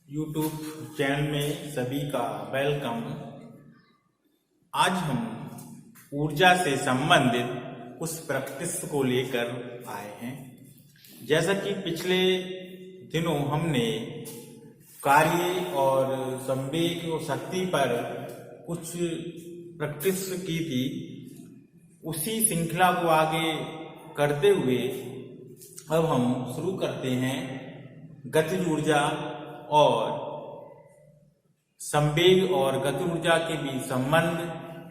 YouTube channel में सभी का वेलकम। आज हम ऊर्जा से संबंधित उस प्रैक्टिस को लेकर आए हैं। जैसा कि पिछले दिनों हमने कार्य और संवेग और शक्ति पर कुछ प्रैक्टिस की थी, उसी श्रृंखला को आगे करते हुए अब हम शुरू करते हैं गतिज ऊर्जा और संवेग और गति ऊर्जा के बीच संबंध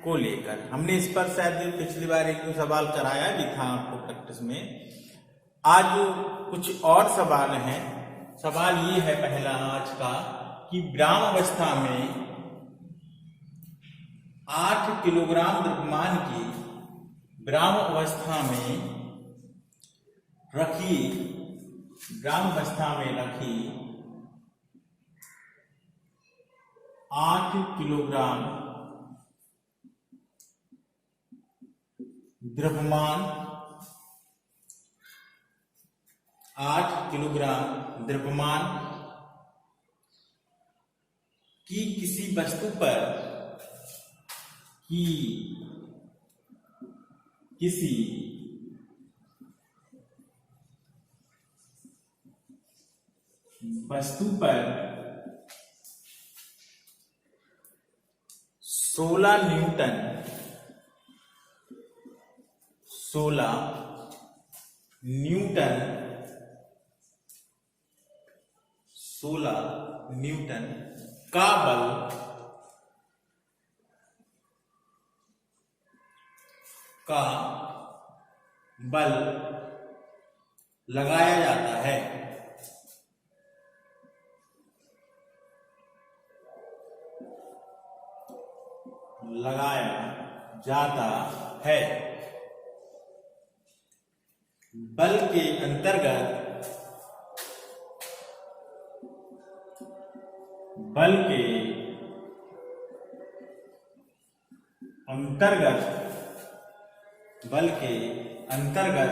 को लेकर। हमने इस पर शायद पिछली बार एक दो सवाल कराया भी था आपको प्रैक्टिस में। आज कुछ और सवाल हैं। सवाल ये है पहला आज का कि विराम अवस्था में 8 किलोग्राम द्रव्यमान की विराम अवस्था में रखी 8 किलोग्राम द्रव्यमान 8 किलोग्राम द्रव्यमान की किसी वस्तु पर किसी वस्तु पर 16 न्यूटन का बल लगाया जाता है। बल के अंतर्गत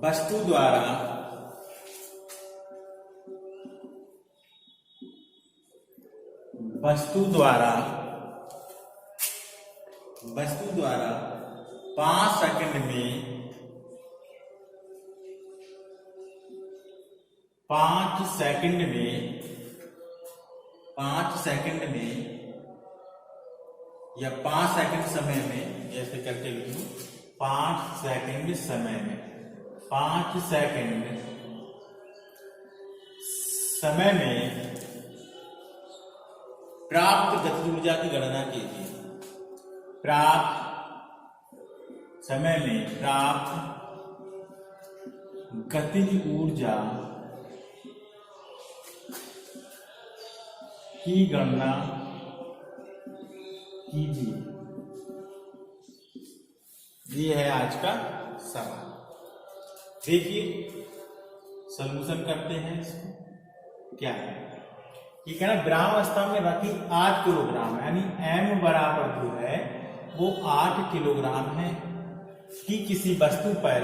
वस्तु द्वारा वस्तु द्वारा 5 सेकंड में या 5 सेकंड समय में, जैसे करके लिख लो 5 सेकंड समय में प्राप्त गतिज ऊर्जा की गणना कीजिए। प्राप्त समय में प्राप्त गतिज ऊर्जा की गणना कीजिए। ये है आज का सवाल। देखिए सॉल्यूशन करते हैं इसको। क्या है ये कहना, विराम अवस्था में रखी 8 किलोग्राम यानी m बराबर जो है वो 8 किलोग्राम है कि किसी वस्तु पर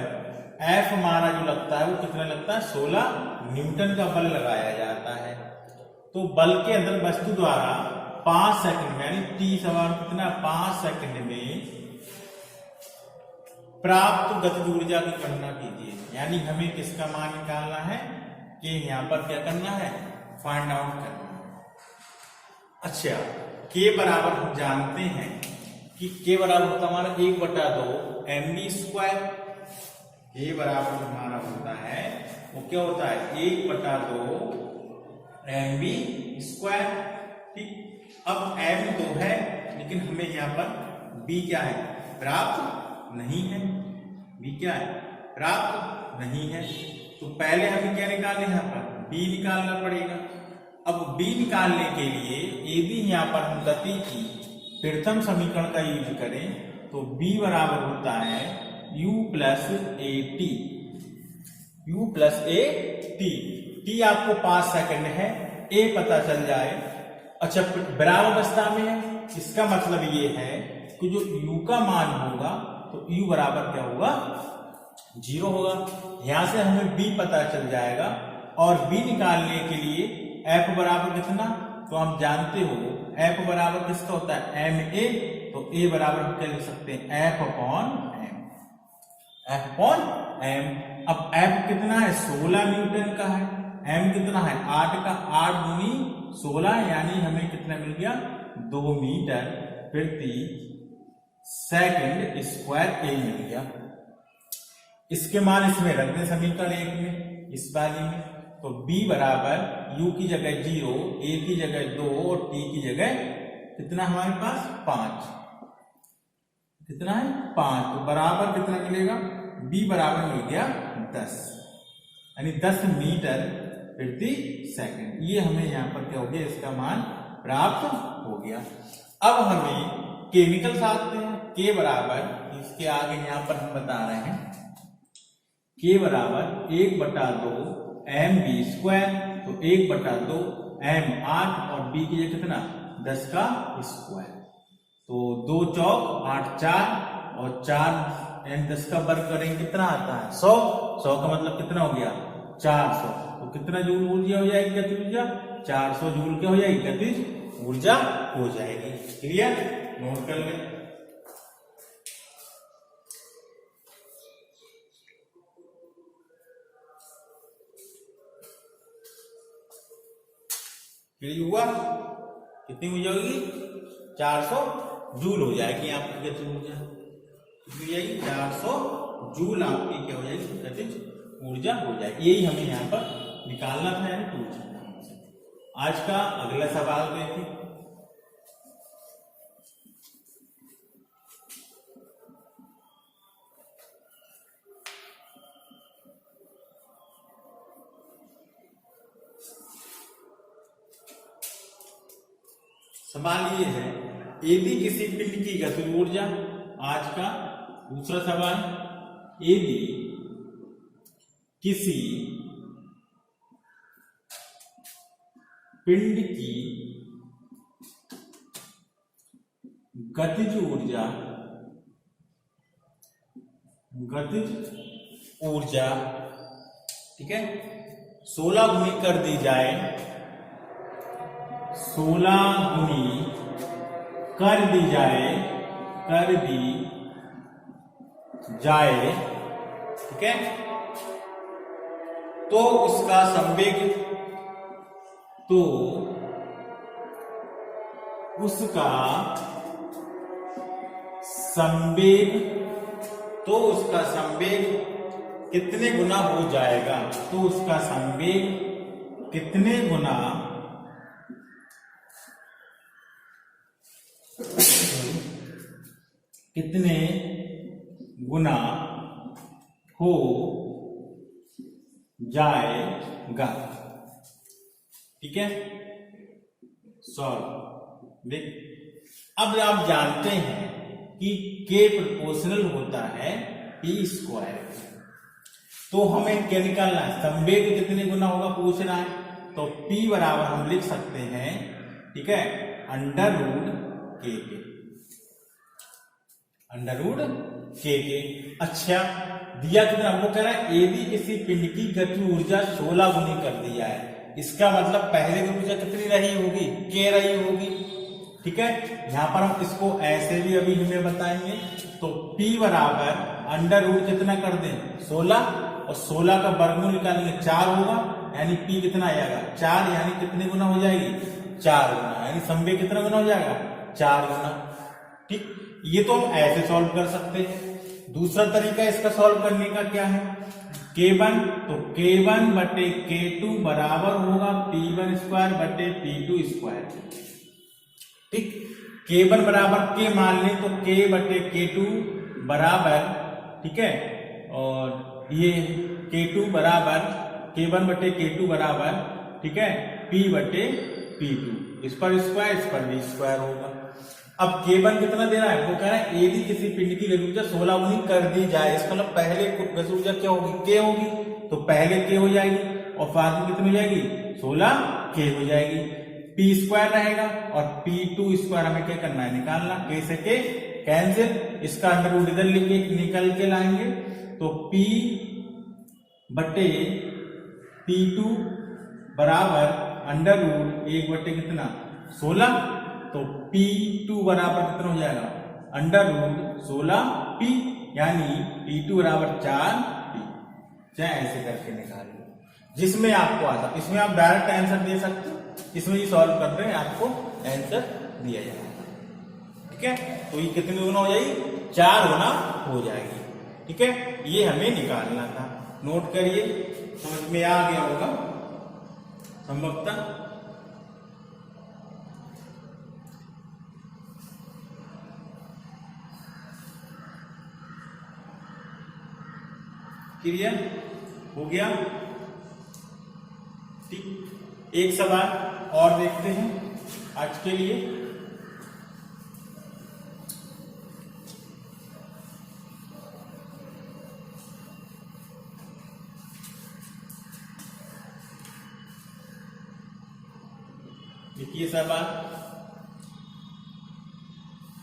F हमारा जो लगता है वो कितना लगता है, 16 न्यूटन का बल लगाया जाता है। तो बल के अंदर वस्तु द्वारा 5 सेकंड में यानी t सवाल कितना 5 सेकंड में प्राप्त गतिज ऊर्जा की गणना कीजिए। यानी हमें किसका मान निकालना है कि यहाँ पर क्या करना है, फाइंड आउट करना है। अच्छा, k बराबर हम जानते हैं कि k बराबर होता है हमारा 1/2 mv²। k बराबर हमारा होता है वो क्या होता है 1/2 mv²। ठीक, अब m तो है लेकिन हमें यहाँ पर b क्या है, प्राप्त नहीं है। b क्या है, प्राप्त नहीं है। तो पहले हमें क्या निकालना है, यहाँ पर b निकालना पड़ेगा। अब b निकालने के लिए यदि यहाँ पर हम गति की प्रथम समीकरण का यूज करें तो b बराबर होता है u प्लस at। t आपको 5 सेकंड है, a पता चल जाए। अच्छा, विराम अवस्था में है, इसका मतलब ये है कि जो u का मान होगा तो u बराबर क्या होगा, 0 होगा। यहां से हमें b पता चल जाएगा और बी निकालने के लिए एफ बराबर कितना, तो हम जानते हो एफ बराबर किसका होता है एम ए, तो ए बराबर हम क्या लिख सकते हैं F upon M, F upon M. अब एफ कितना है 16 न्यूटन का है, एम कितना है 8 का, 8 दूनी 16 यानी हमें कितना मिल गया 2 मीटर प्रति सेकंड स्क्वायर ए मिल गया। इसके मान इसमें रख दें समीकरण 1 में, इस वाली में, तो b बराबर u की जगह 0, a की जगह 2 और t की जगह कितना हमारे पास 5, कितना है 5, तो बराबर कितना मिलेगा b बराबर मिल गया 10, यानी 10 मीटर प्रति सेकंड। ये हमें यहाँ पर क्या हो गया, इसका मान प्राप्त हो गया। अब हमें केमिकल साधते हैं, k बराबर इसके आगे यहाँ पर हम बता रहे हैं k बराबर 1/2 एम बी स्क्वायर, तो 1/2 एम 8 और बी की जगह कितना 10 का स्क्वायर, तो 2 चौक 8 4 और 4 एम 10 का वर्ग करेंगे कितना आता है 100, 100 का मतलब कितना हो गया 400, तो कितना जूल ऊर्जा हो जाएगी गतिज ऊर्जा 400 जूल क्या हो जाएगी गतिज ऊर्जा हो जाएगी। क्लियर, नोट कर लें। क्लियर हुआ, कितनी हो जाएगी 400 जूल हो जाएगी आपकी गतिज ऊर्जा, कितनी जाएगी 400 जूल आपकी क्या हो जाएगी गतिज ऊर्जा हो जाएगी। यही हमें यहाँ पर निकालना था, यानी पूछना था। आज का अगला सवाल देखिए, सवाल ये है यदि किसी पिंड की गतिज ऊर्जा, आज का दूसरा सवाल, यदि किसी पिंड की गतिज ऊर्जा ठीक है 16 गुनी कर दी जाए, 16 गुनी कर दी जाए, ठीक है, तो उसका संवेग, तो उसका संवेग कितने गुना हो जाएगा, तो उसका संवेग कितने गुना हो जाएगा। ठीक है, सॉल्व देख। अब आप जानते हैं कि K प्रोपोर्शनल होता है P स्क्वायर, तो हमें क्या निकालना है, संवेग कितने गुना होगा पूछ रहा है, तो P बराबर हम लिख सकते हैं, ठीक है, √K के। अच्छा, दिया कितना, वो कह रहा है यदि किसी पिंड की गति ऊर्जा 16 गुनी कर दी जाए, इसका मतलब पहले की ऊर्जा कितनी रही होगी, K रही होगी। ठीक है, यहां पर हम इसको ऐसे भी अभी हमें बताएंगे, तो P बराबर √ कितना कर दें 16, और 16 का वर्गमूल निकालेंगे 4 होगा, यानी P कितना आएगा 4, यानी कितने गुना हो जाएगी 4 गुना, यानी संवेग कितना गुना हो जाएगा 4 गुना। ठीक, ये तो हम ऐसे सॉल्व कर सकते हैं। दूसरा तरीका इसका सॉल्व करने का क्या है, K1, तो K1 बटे K2 बराबर होगा P1 स्क्वायर बटे P2 स्क्वायर। ठीक, K1 बराबर K मान लें तो K बटे K2 बराबर, ठीक है, और ये K2 बराबर K1 बटे K2 बराबर, ठीक है, P बटे P2, इस पर स्क्वायर इस पर भी स्क्वायर होगा। अब K1 कितना दे रहा है, वो कह रहा है यदि किसी पिंड की गति ऊर्जा 16 गुनी कर दी जाए, इसका मतलब पहले गति ऊर्जा क्या होगी, K होगी, तो पहले K हो जाएगी और बाद में कितनी हो जाएगी 16K हो जाएगी। P स्क्वायर रहेगा और P2 स्क्वायर हमें क्या करना है, निकालना, K से K कैंसिल, इसका √ इधर लेके निकल के लाएंगे, तो P बटे P2 बराबर अंडर रूट 1 बटे कितना 16, तो P2 बराबर कितना हो जाएगा अंडर रूट 16P, यानी P2 बराबर 4P। चाहे ऐसे करके निकाल लो जिसमें आपको आता। इसमें आप डायरेक्ट आंसर दे सकते हो, इसमें ये सॉल्व कर रहे हैं आपको आंसर दिया जाएगा। ठीक है, तो ये कितनी गुना हो जाएगी 4 गुना हो जाएगी। ठीक है, ये हमें निकालना था। नोट करिए, समझ में आ गया होगा संभवतः। क्लियर हो गया। ठीक, एक सवाल और देखते हैं आज के लिए। देखिए सवाल,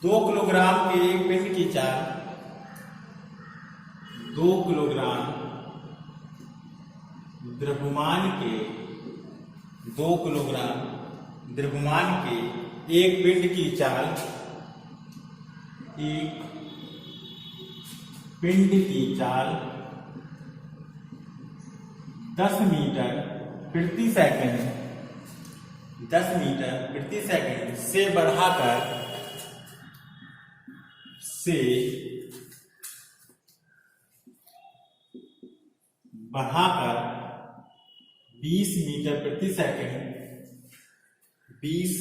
2 किलोग्राम के एक पिंड की चाल 2 किलोग्राम द्रव्यमान के 2 किलोग्राम द्रव्यमान के एक पिंड की चाल, एक पिंड की चाल 10 मीटर प्रति सेकंड 10 मीटर प्रति सेकंड से बढ़ाकर 20 मीटर प्रति सेकंड 20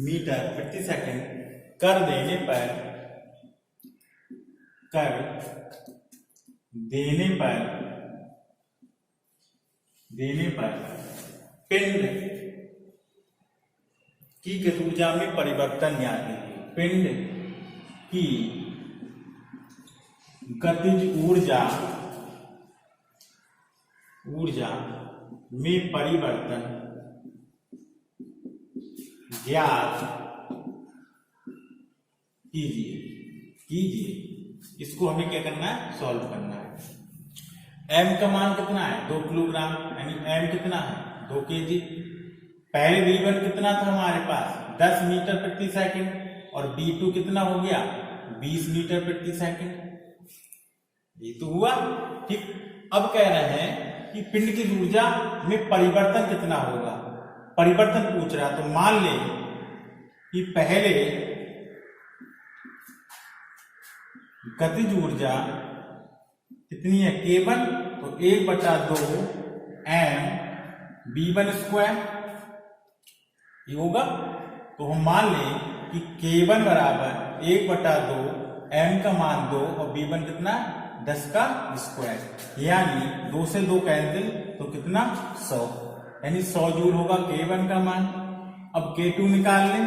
मीटर प्रति सेकंड कर देने पर पिंड की गति ऊर्जा में परिवर्तन ज्ञात कीजिए। पिंड की गतिज ऊर्जा में परिवर्तन ज्ञात कीजिए। इसको हमें क्या करना है, सॉल्व करना है। m का मान कितना है 2 किलोग्राम, यानी m कितना है 2 kg। पहले V1 कितना था हमारे पास 10 मीटर प्रति सेकंड, और V2 कितना हो गया 20 मीटर प्रति सेकंड। ये तो हुआ। ठीक, अब कह रहे हैं कि पिंड की ऊर्जा में परिवर्तन कितना होगा, परिवर्तन पूछ रहा। तो मान ले कि पहले गतिज ऊर्जा कितनी है K1, तो 1/2 m V1 स्क्वायर ये होगा। तो हम मान लें कि K1 बराबर 1/2 m का मान 2 और V1 कितना 10 का स्क्वायर, यानी 2 से 2 कैंसिल, तो कितना 100, यानी 100 जूल होगा K1 का मान। अब K2 निकाल लें,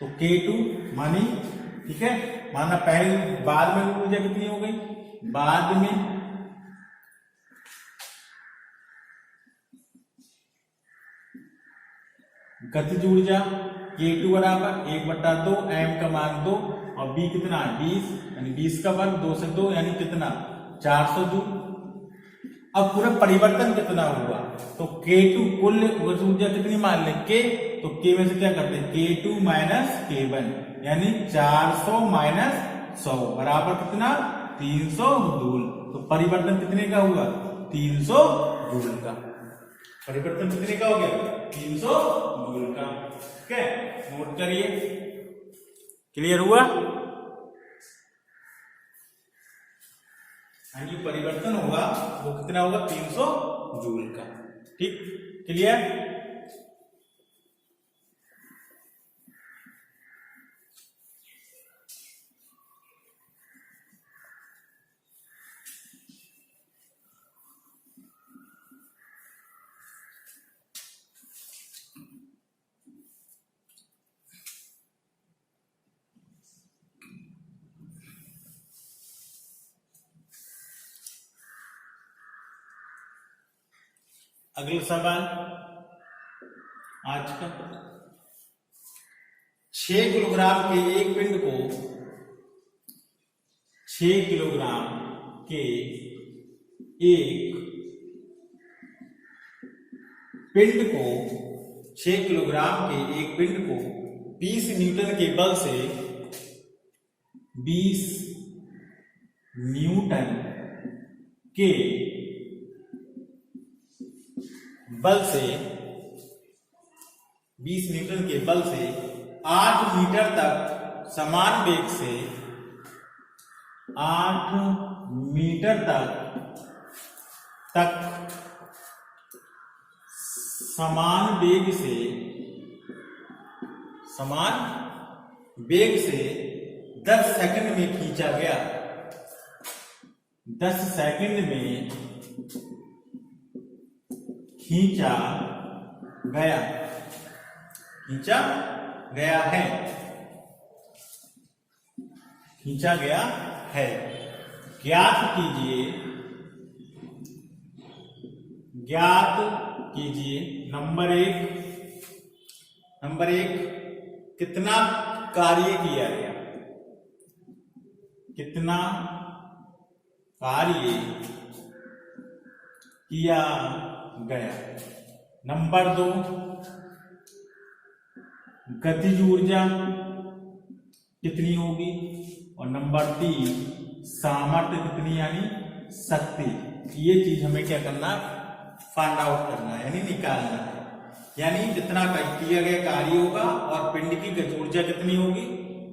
तो K2 मानी, ठीक है, माना पहले बाद में ऊर्जा कितनी हो गई, बाद में गतिज ऊर्जा K2 बराबर 1/2 m का मान 2 और B कितना 20, यानी 20 का वर्ग 2 से 2 यानी कितना 400 जूल। अब पूरा परिवर्तन कितना हुआ, तो K2 कुल ऊर्जा कितनी मान लें K, तो K में से क्या करते हैं K2 माइनस K1, यानी 400 माइनस 100 बराबर कितना 300 जूल। तो परिवर्तन कितने का हुआ 300 जूल का। परिवर्तन कितने का हो गया 300 जूल का। ठीक है, नोट करिए। क्लियर हुआ, जो परिवर्तन होगा वो कितना होगा 300 जूल का। ठीक, क्लियर। अगला सवाल आज का, 6 किलोग्राम के एक पिंड को 6 किलोग्राम के एक पिंड को 6 किलोग्राम के एक पिंड को 20 न्यूटन के बल से 20 न्यूटन के बल से 20 न्यूटन के बल से 8 मीटर तक समान वेग से 8 मीटर तक समान वेग से 10 सेकंड में खींचा गया। 10 सेकंड में खींचा गया है। ज्ञात कीजिए नंबर एक कितना कार्य किया गया, नंबर 2 गतिज ऊर्जा कितनी होगी, और नंबर 3 सामर्थ्य कितनी यानी शक्ति। ये चीज हमें क्या करना, फाइंड आउट करना है यानी निकालना है। यानी जितना किया गया कार्य होगा और पिंड की गतिज ऊर्जा कितनी होगी,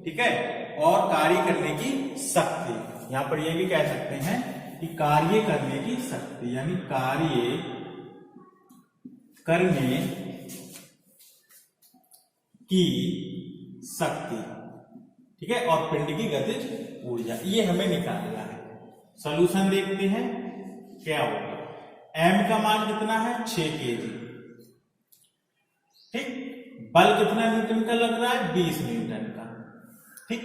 ठीक है, और कार्य करने की शक्ति। यहां पर यह भी कह सकते हैं कि कार्य करने की शक्ति यानी कार्य करने की शक्ति, ठीक है, और पिंड की गतिज ऊर्जा, ये हमें निकालना है। सॉल्यूशन देखते हैं क्या होगा। m का मान कितना है 6 kg, ठीक। बल कितना न्यूटन का लग रहा है 20 न्यूटन का, ठीक।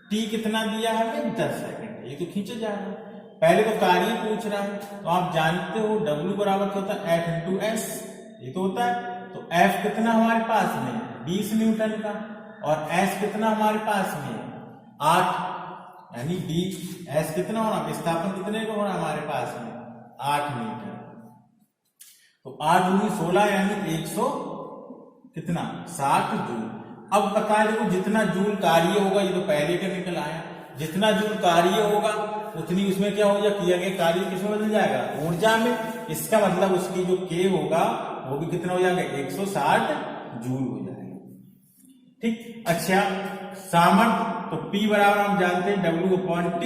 t कितना दिया है हमें 10 सेकंड, ये तो खींचा जाएगा। पहले तो कार्य पूछ रहा है, तो आप जानते हो W बराबर क्या होता है F इंटू S, ये तो होता है। तो F कितना हमारे पास में 20 न्यूटन का, और S कितना हमारे पास में 8, यानी S कितना होना, विस्थापन कितने का होना हमारे पास में 8 मीटर। तो 8 दूनी 16 यानी 100 कितना 60 जूल। अब बता देखो जितना जूल कार्य होगा, ये तो पहले का निकल आया, जितना जूल कार्य होगा उतनी उसमें क्या हो जाए, किया गया कार्य किसमें बदल जाएगा, ऊर्जा में। इसका मतलब उसकी जो K होगा वो भी कितना हो जाएगा 160 जूल हो जाएगा, ठीक। अच्छा, सामर्थ्य तो P बराबर हम जानते हैं W अपॉन T,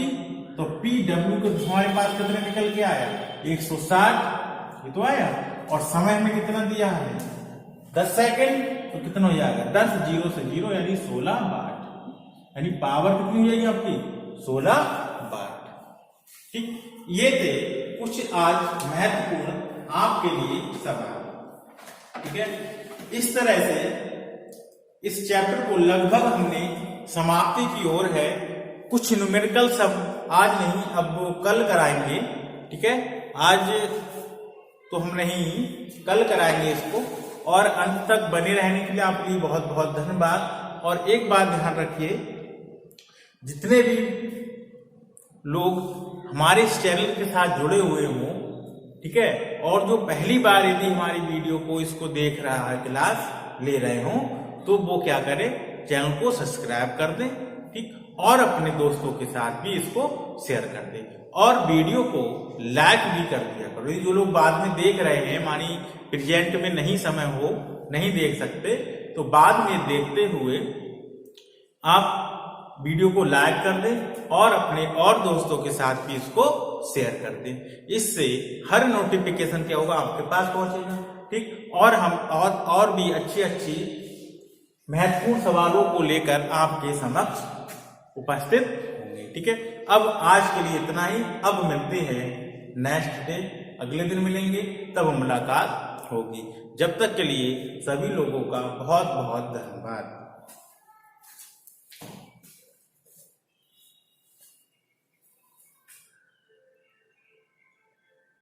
तो P W को हमारे पास कितने निकल के आया 160, ये तो आया। और समय में कितना दिया है 10 सेकंड, तो कितना हो जाएगा 10 0 से 0 यानी 16 वाट, यानी पावर कितनी हो जाएगी आपकी 16 वाट, ठीक। ये थे कुछ आज महत्वपूर्ण आपके लिए सवाल, ठीक है। इस तरह से इस चैप्टर को लगभग हमने समाप्ति की ओर है। कुछ न्यूमेरिकल सब आज नहीं, अब कल कराएंगे, ठीक है। आज तो हम नहीं, कल कराएंगे इसको। और अंत तक बने रहने के लिए आपके लिए बहुत बहुत धन्यवाद। और एक बात ध्यान रखिए, जितने भी लोग हमारे इस चैनल के साथ जुड़े हुए हों, ठीक है, और जो पहली बार यदि हमारी वीडियो को इसको देख रहा है, क्लास ले रहे हों, तो वो क्या करें, चैनल को सब्सक्राइब कर दें, ठीक, और अपने दोस्तों के साथ भी इसको शेयर कर दें, और वीडियो को लाइक भी कर दिया करो। जो लोग बाद में देख रहे हैं, मानी प्रेजेंट में नहीं समय हो, नहीं देख सकते, तो बाद में देखते हुए आप वीडियो को लाइक कर दें और अपने और दोस्तों के साथ भी इसको शेयर कर दें। इससे हर नोटिफिकेशन क्या होगा, आपके पास पहुंचेगा, ठीक। और हम और भी अच्छी महत्वपूर्ण सवालों को लेकर आपके समक्ष उपस्थित होंगे, ठीक है। अब आज के लिए इतना ही। अब मिलते हैं नेक्स्ट डे, अगले दिन मिलेंगे, तब मुलाकात होगी। जब तक के लिए सभी लोगों का बहुत बहुत धन्यवाद।